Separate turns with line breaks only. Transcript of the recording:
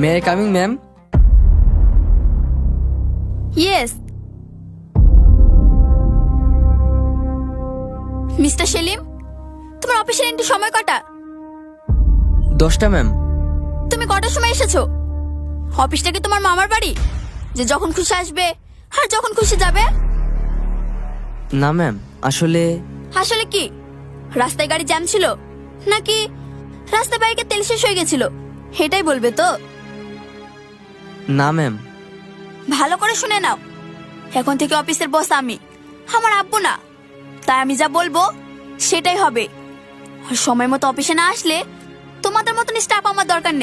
May I coming ma'am?
Yes. Mister Salim, তোমার অফিসের entry সময় কটা?
10টা ম্যাম।
তুমি কটার সময় এসেছো? অফিসটা কি তোমার মামার বাড়ি যে যখন খুশি আসবে আর যখন খুশি যাবে?
না ম্যাম, আসলে
আসলে কি, রাস্তায় গাড়ি জ্যাম ছিল নাকি রাস্তা বাইকে তেল শেষ হয়ে গেছিল? এটাই বলবে তো?
না ম্যাম।
ভালো করে শুনে নাও, এখন থেকে অফিসের বস আমি, আমার আব্বু না। তাই আমি যা বলবো সেটাই হবে। আর সময় মতো অফিসে না আসলে তোমাদের মতন স্টাফ আমার দরকার নেই।